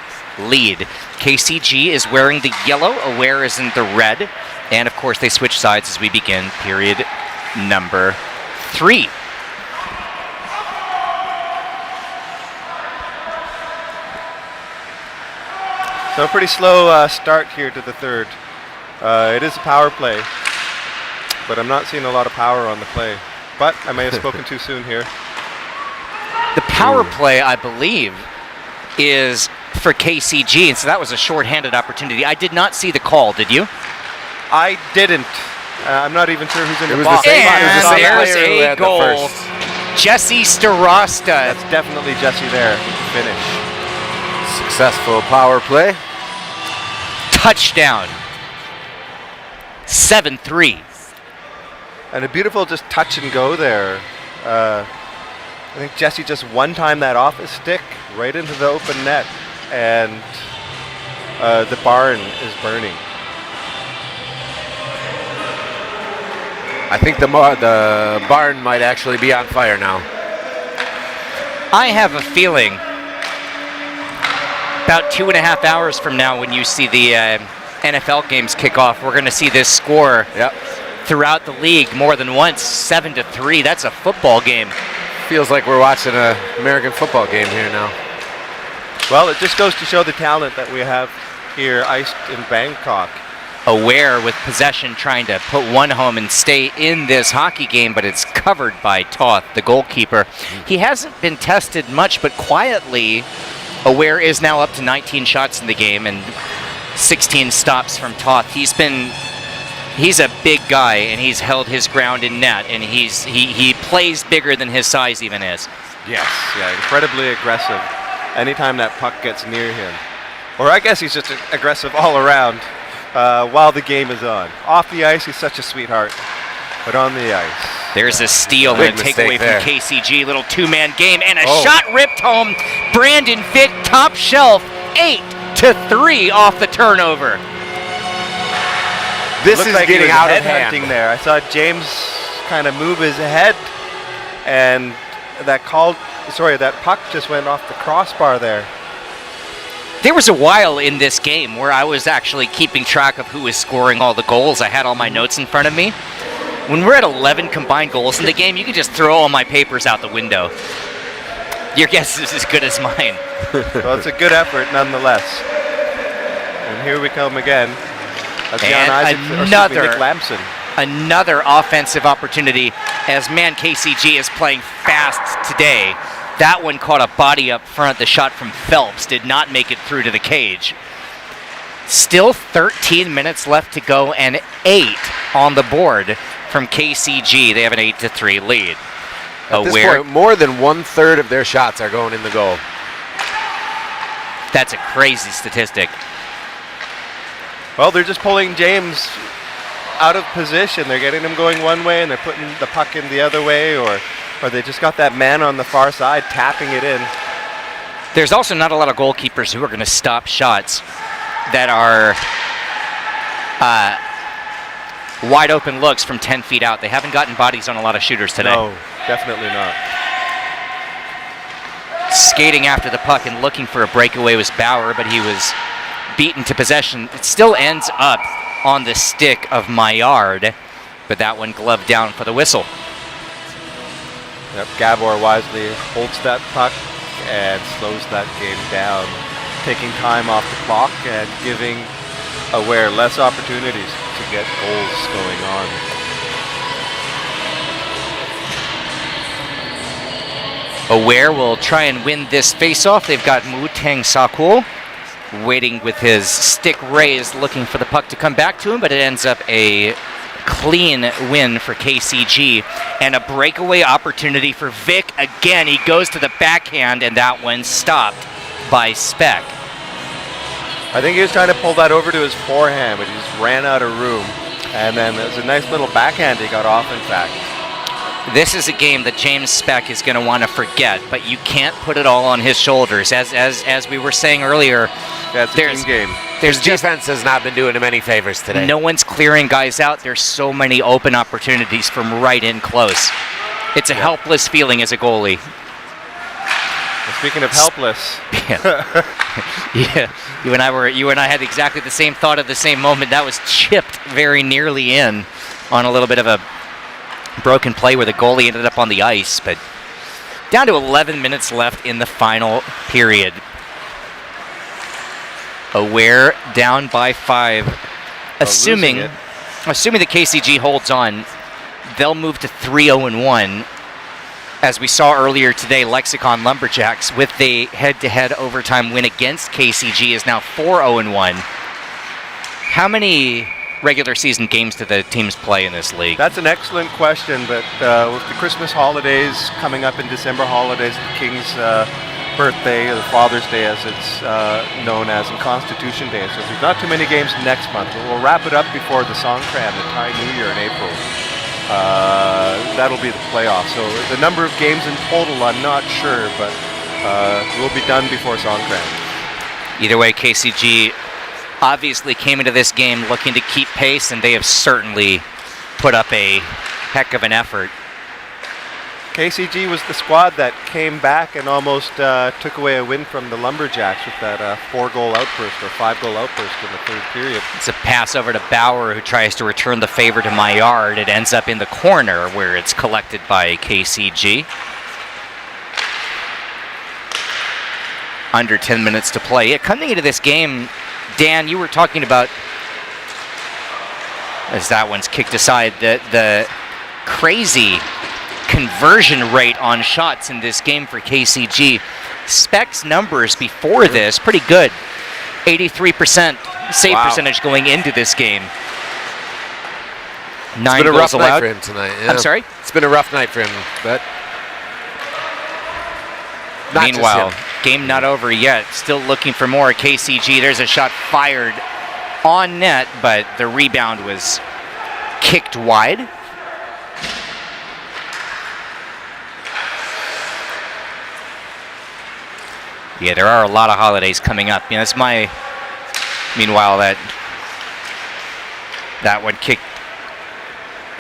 lead. KCG is wearing the yellow, Aware is in the red. And of course they switch sides as we begin period number 3. So a pretty slow start here to the third. It is a power play, but I'm not seeing a lot of power on the play. But I may have spoken too soon here. The power play, I believe, is for KCG, and so that was a shorthanded opportunity. I did not see the call, did you? I didn't. I'm not even sure who's in It the was the box. same- And it was the same there's player who a had the goal. first. Jesse Starasta. That's definitely Jesse there. Finish. Successful power play. Touchdown. 7-3. And a beautiful just touch and go there. I think Jesse just one-timed that off his stick right into the open net, and the barn is burning. I think the barn might actually be on fire now. I have a feeling about 2.5 hours from now, when you see the NFL games kick off, we're going to see this score throughout the league more than once, 7-3. That's a football game. Feels like we're watching an American football game here now. Well, it just goes to show the talent that we have here iced in Bangkok. Aware with possession, trying to put one home and stay in this hockey game, but it's covered by Toth, the goalkeeper. He hasn't been tested much, but quietly, Aware is now up to 19 shots in the game and 16 stops from Toth. He's a big guy, and he's held his ground in net, and he plays bigger than his size even is. Yes, yeah, incredibly aggressive anytime that puck gets near him. Or I guess he's just aggressive all around while the game is on. Off the ice, he's such a sweetheart, but on the ice. There's a steal Big and a takeaway mistake there. from KCG. Little two-man game, and a shot ripped home. Brandon Vick, top shelf, 8-3 off the turnover. This Looked is like he getting was out of headhunting hand. there. I saw James kind of move his head, and that puck just went off the crossbar there. There was a while in this game where I was actually keeping track of who was scoring all the goals. I had all my notes in front of me. When we're at 11 combined goals in the game, you can just throw all my papers out the window. Your guess is as good as mine. Well, it's a good effort nonetheless. And here we come again. That's Nick Lamson. Another offensive opportunity as KCG is playing fast today. That one caught a body up front. The shot from Phelps did not make it through to the cage. Still 13 minutes left to go and 8 on the board from KCG. They have an 8-3 lead. At this point, more than 1/3 of their shots are going in the goal. That's a crazy statistic. Well, they're just pulling James out of position. They're getting him going one way, and they're putting the puck in the other way, or they just got that man on the far side tapping it in. There's also not a lot of goalkeepers who are going to stop shots that are wide open looks from 10 feet out. They haven't gotten bodies on a lot of shooters today. No, definitely not. Skating after the puck and looking for a breakaway was Bauer, but he was beaten to possession. It still ends up on the stick of Maillard, but that one gloved down for the whistle. Yep, Gabor wisely holds that puck and slows that game down, taking time off the clock and giving Aware less opportunities to get goals going on. Aware will try and win this face-off. They've got Muteng Sakul waiting with his stick raised, looking for the puck to come back to him, but it ends up a clean win for KCG and a breakaway opportunity for Vic. Again, he goes to the backhand, and that one stopped by Speck. I think he was trying to pull that over to his forehand, but he just ran out of room. And then there's a nice little backhand he got off, in fact. This is a game that James Speck is going to want to forget, but you can't put it all on his shoulders. As we were saying earlier, Yeah, it's a team game. His defense has not been doing him any favors today. No one's clearing guys out. There's so many open opportunities from right in close. It's a helpless feeling as a goalie. Well, speaking of helpless, Yeah, you and I had exactly the same thought at the same moment. That was chipped very nearly in on a little bit of a broken play where the goalie ended up on the ice, but down to 11 minutes left in the final period. Aware down by 5. Assuming that KCG holds on, they'll move to 3-0-1. As we saw earlier today, Lexicon Lumberjacks, with the head-to-head overtime win against KCG, is now 4-0-1. How many regular season games do the teams play in this league? that's an excellent question, but with the Christmas holidays coming up in December holidays, the King's birthday, or the Father's Day as it's known as, and Constitution Day, so there's not too many games next month, but we'll wrap it up before the Songkran, the Thai New Year in April. that'll be the playoff. So the number of games in total, I'm not sure, but we'll be done before Songkran. Either way, KCG obviously came into this game looking to keep pace, and they have certainly put up a heck of an effort. KCG was the squad that came back and almost took away a win from the Lumberjacks with that 4-goal outburst or 5-goal outburst in the third period. It's a pass over to Bauer, who tries to return the favor to Maillard. It ends up in the corner where it's collected by KCG. Under 10 minutes to play. Coming into this game, Dan, you were talking about, as that one's kicked aside, the crazy conversion rate on shots in this game for KCG. Specs numbers before this, pretty good. 83% save percentage going into this game. 9 It's been a rough goals night allowed. for him tonight. Yeah. I'm sorry? It's been a rough night for him, but not just Meanwhile, him. game not over yet. Still looking for more. KCG, there's a shot fired on net, but the rebound was kicked wide. Yeah, there are a lot of holidays coming up. That's my. Meanwhile, that one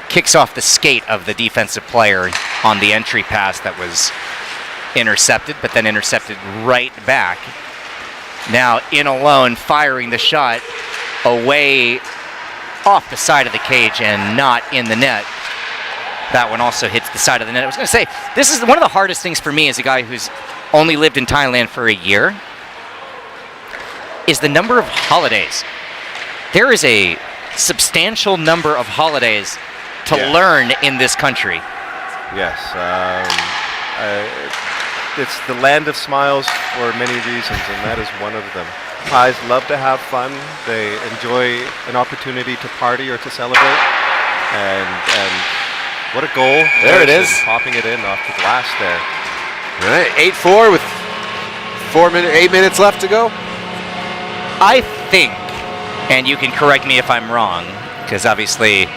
kicks off the skate of the defensive player on the entry pass that was intercepted, but then intercepted right back. Now in alone, firing the shot away off the side of the cage and not in the net. That one also hits the side of the net. I was going to say, this is one of the hardest things for me as a guy who's only lived in Thailand for a year, is the number of holidays. There is a substantial number of holidays to learn in this country. Yes. It's the land of smiles for many reasons, and that is one of them. Thais love to have fun. They enjoy an opportunity to party or to celebrate. And what a goal. There it is. Popping it in off the glass there. All right, 8-4 with 8 minutes left to go. I think, and you can correct me if I'm wrong, because obviously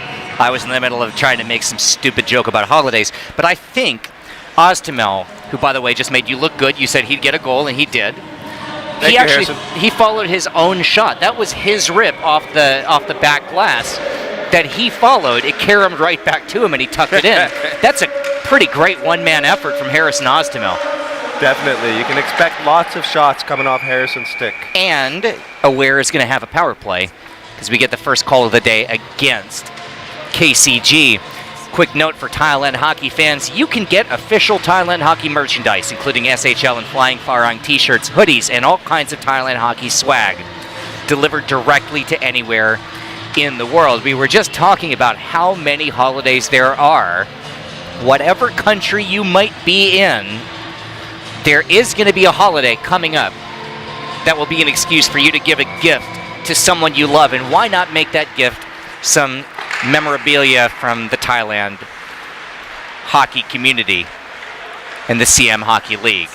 I was in the middle of trying to make some stupid joke about holidays, but I think Oztamel, who by the way just made you look good, you said he'd get a goal, and he did. Thank you, Harrison. He followed his own shot. That was his rip off the back glass that he followed. It caromed right back to him, and he tucked it in. That's a pretty great one-man effort from Harrison Oztamel. Definitely. You can expect lots of shots coming off Harrison's stick. And Aware is going to have a power play because we get the first call of the day against KCG. Quick note for Thailand hockey fans, you can get official Thailand hockey merchandise, including SHL and Flying Farang t-shirts, hoodies, and all kinds of Thailand hockey swag, delivered directly to anywhere in the world. We were just talking about how many holidays there are. Whatever country you might be in, there is going to be a holiday coming up that will be an excuse for you to give a gift to someone you love. And why not make that gift some memorabilia from the Thailand hockey community and the Siam Hockey League?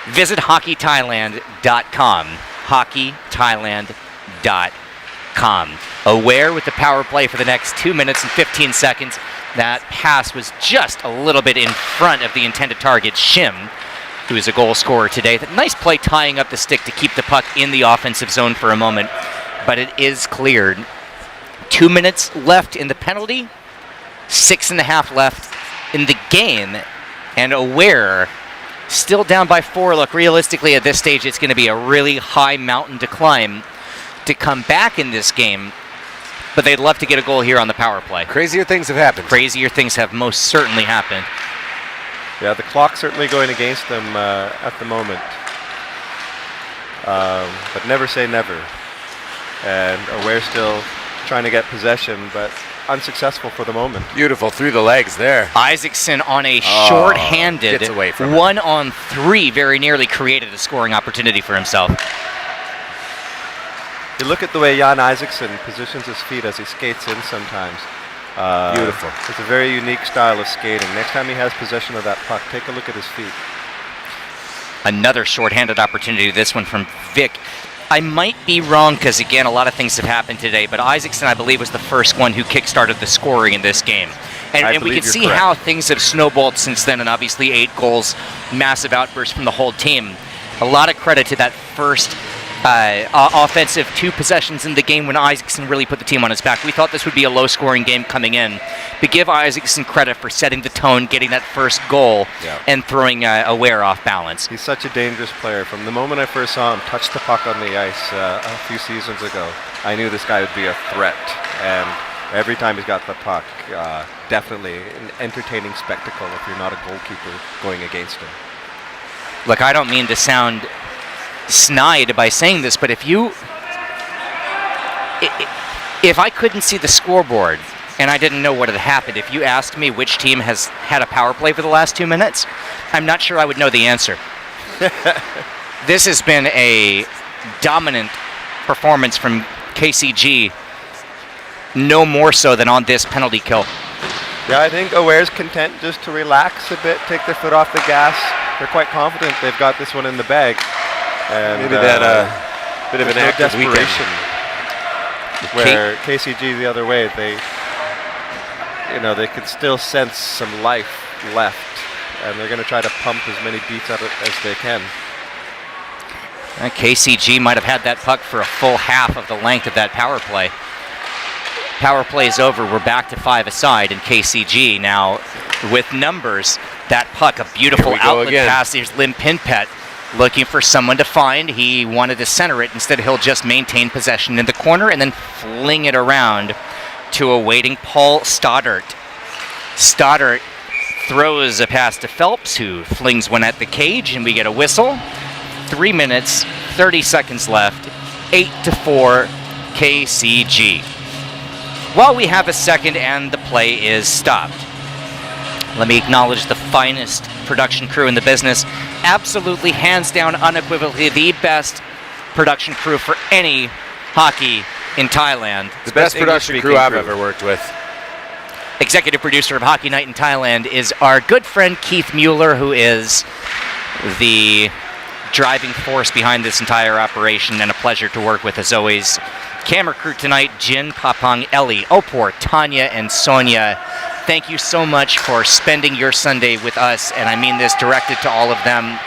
Visit hockeythailand.com. hockeythailand.com. Aware with the power play for the next 2 minutes and 15 seconds. That pass was just a little bit in front of the intended target, Shim, who is a goal scorer today. Nice play tying up the stick to keep the puck in the offensive zone for a moment, but it is cleared. 2 minutes left in the penalty, 6.5 left in the game, and Aware still down by 4. Look, realistically at this stage, it's going to be a really high mountain to climb to come back in this game, but they'd love to get a goal here on the power play. Crazier things have happened. Crazier things have most certainly happened. Yeah, the clock's certainly going against them at the moment. But never say never. And Aware still trying to get possession, but unsuccessful for the moment. Beautiful through the legs there. Isaacson on a short-handed gets away from it. 1-on-3 very nearly created a scoring opportunity for himself. You look at the way Jan Isaacson positions his feet as he skates in sometimes. Beautiful. It's a very unique style of skating. Next time he has possession of that puck, take a look at his feet. Another short-handed opportunity, this one from Vic. I might be wrong because, again, a lot of things have happened today, but Isaacson, I believe, was the first one who kick-started the scoring in this game. And we can you're see correct. how things have snowballed since then, and obviously 8 goals, massive outburst from the whole team. A lot of credit to that first offensive 2 possessions in the game when Isaacson really put the team on his back. We thought this would be a low-scoring game coming in, but give Isaacson credit for setting the tone, getting that first goal, and throwing Aware off balance. He's such a dangerous player. From the moment I first saw him touch the puck on the ice a few seasons ago, I knew this guy would be a threat. And every time he's got the puck, definitely an entertaining spectacle if you're not a goalkeeper going against him. Look, I don't mean to sound snide by saying this, but if I couldn't see the scoreboard and I didn't know what had happened, if you asked me which team has had a power play for the last 2 minutes, I'm not sure I would know the answer. This has been a dominant performance from KCG, no more so than on this penalty kill. Yeah, I think Aware's content just to relax a bit, take their foot off the gas. They're quite confident they've got this one in the bag. And Maybe that bit of an no active desperation. weekend. Where KCG the other way, they could still sense some life left, and they're going to try to pump as many beats out of it as they can. KCG might have had that puck for a full half of the length of that power play. Power play is over. We're back to 5 aside, and KCG now with numbers. That puck, a beautiful outlet pass. There's Lim Pinpet looking for someone to find. He wanted to center it. Instead, he'll just maintain possession in the corner and then fling it around to a waiting Paul Stoddart. Stoddart throws a pass to Phelps, who flings one at the cage, and we get a whistle. 3 minutes, 30 seconds left. 8-4 KCG. While we have a second and the play is stopped, let me acknowledge the finest production crew in the business. Absolutely, hands down, unequivocally, the best production crew for any hockey in Thailand. The best production crew I've ever worked with. Executive producer of Hockey Night in Thailand is our good friend Keith Mueller, who is the driving force behind this entire operation, and a pleasure to work with as always. Camera crew tonight, Jin, Papang, Ellie, Opor, Tanya, and Sonia. Thank you so much for spending your Sunday with us, and I mean this directed to all of them.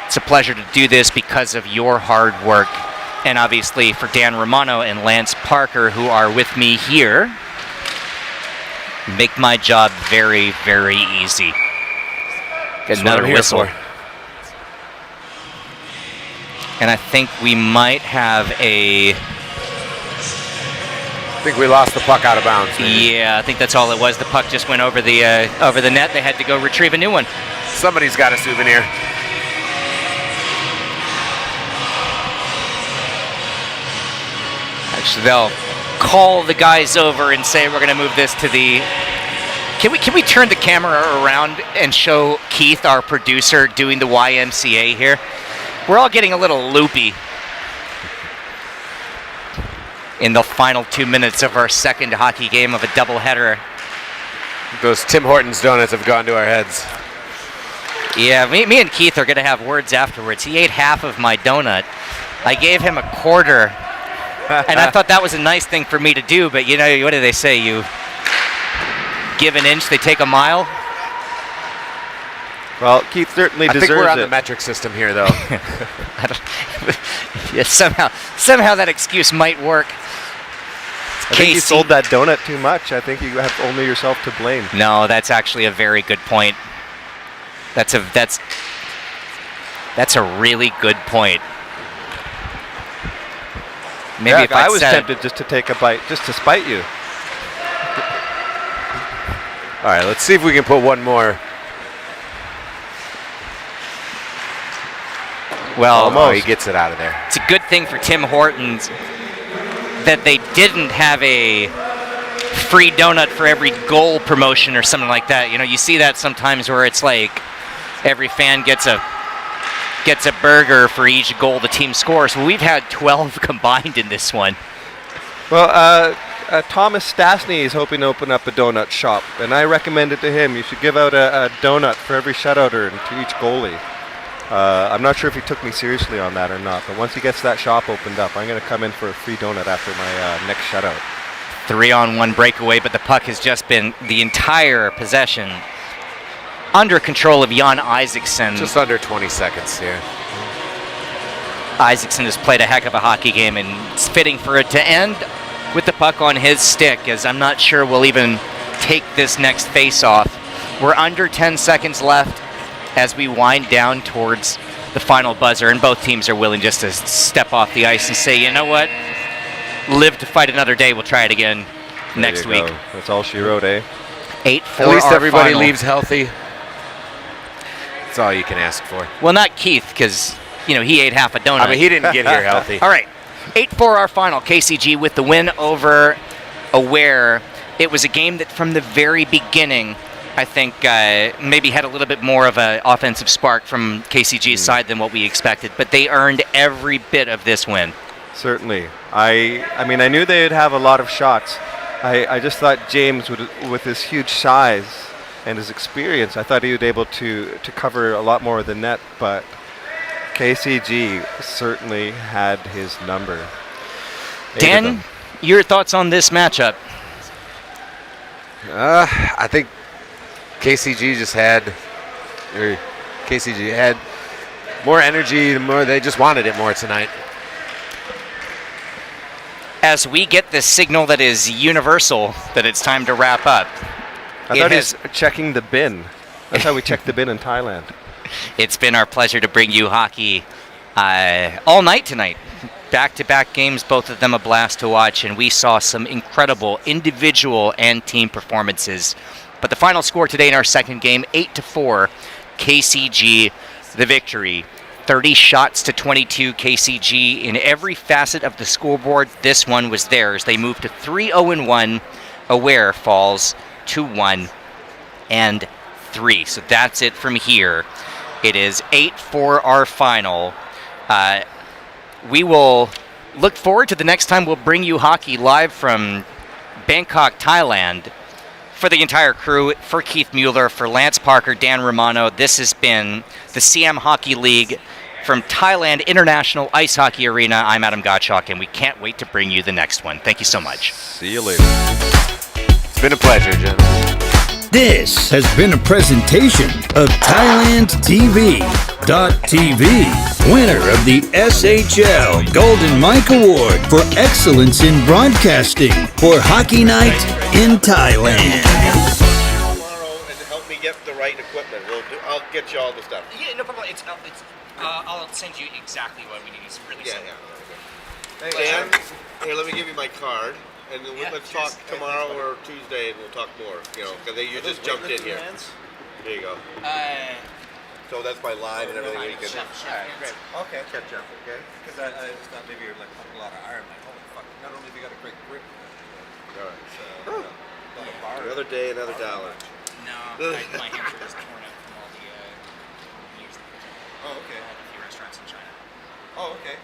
It's a pleasure to do this because of your hard work, and obviously for Dan Romano and Lance Parker, who are with me here, make my job very, very easy. Get another whistle. And I think we might have a... I think we lost the puck out of bounds. Maybe. Yeah, I think that's all it was. The puck just went over the net. They had to go retrieve a new one. Somebody's got a souvenir. Actually, they'll call the guys over and say we're going to move this to the... Can we turn the camera around and show Keith, our producer, doing the YMCA here? We're all getting a little loopy in the final 2 minutes of our second hockey game of a doubleheader. Those Tim Hortons donuts have gone to our heads. Yeah, me and Keith are going to have words afterwards. He ate half of my donut. I gave him a quarter, and I thought that was a nice thing for me to do, but you know, what do they say? You give an inch, they take a mile. Well, Keith certainly deserves it. I think we're on the metric system here, though. Yeah, somehow that excuse might work. I think you sold that donut too much. I think you have only yourself to blame. No, that's actually a very good point. That's a really good point. Maybe yeah, if I was tempted just to take a bite, just to spite you. All right, let's see if we can put one more. Well, oh, he gets it out of there. It's a good thing for Tim Hortons that they didn't have a free donut for every goal promotion or something like that. You know, you see that sometimes where it's like every fan gets a burger for each goal the team scores. Well, we've had 12 combined in this one. Well, Thomas Stastny is hoping to open up a donut shop, and I recommended to him you should give out a donut for every shutouter and to each goalie. I'm not sure if he took me seriously on that or not, but once he gets that shop opened up, I'm going to come in for a free donut after my next shutout. 3-on-1 breakaway, but the puck has just been the entire possession under control of Jan Isaacson. Just under 20 seconds here. Isaacson has played a heck of a hockey game, and it's fitting for it to end with the puck on his stick, as I'm not sure we'll even take this next face-off. We're under 10 seconds left as we wind down towards the final buzzer, and both teams are willing just to step off the ice and say, you know what, live to fight another day, we'll try it again next week. Go. That's all she wrote, eh? 8-4 At least our everybody final. leaves healthy. That's all you can ask for. Well, not Keith, because, he ate half a donut. I mean, he didn't get here healthy. All right, 8-4 our final. KCG with the win over Aware. It was a game that from the very beginning, I think maybe had a little bit more of an offensive spark from KCG's side than what we expected, but they earned every bit of this win. Certainly. I mean, I knew they'd have a lot of shots. I just thought James, with his huge size and his experience, I thought he would be able to cover a lot more of the net, but KCG certainly had his number. Dan, your thoughts on this matchup? I think KCG had more energy, they just wanted it more tonight. As we get this signal that is universal that it's time to wrap up. I thought he was checking the bin. That's how we check the bin in Thailand. It's been our pleasure to bring you hockey all night tonight. Back-to-back games, both of them a blast to watch, and we saw some incredible individual and team performances. But the final score today in our second game, 8-4, KCG the victory. 30 shots to 22 KCG in every facet of the scoreboard. This one was theirs. They moved to 3-0-1. Aware falls to 1-3. So that's it from here. It is 8-4 our final. We will look forward to the next time we'll bring you hockey live from Bangkok, Thailand. For the entire crew, for Keith Mueller, for Lance Parker, Dan Romano, this has been the Siam Hockey League from Thailand International Ice Hockey Arena. I'm Adam Gottschalk, and we can't wait to bring you the next one. Thank you so much. See you later. It's been a pleasure, gentlemen. This has been a presentation of ThailandTV.tv, winner of the SHL Golden Mike Award for Excellence in Broadcasting for Hockey Night in Thailand. Tomorrow and help me get the right equipment. I'll get you all the stuff. Yeah, no problem. I'll send you exactly what we need. It's really simple. Dan, here, let me give you my card. And then let's talk tomorrow or Tuesday, and we'll talk more. Because you just jumped in here. There you go. So that's my line and everything. Great. Okay. Catch up, okay? Because I just thought maybe you're like pumping a lot of iron. Like, holy fuck! Not only have you got a great grip, All right. so Another day, another dollar. No, my hamster was torn up from all the years. Oh, okay. All the few restaurants in China. Oh, okay.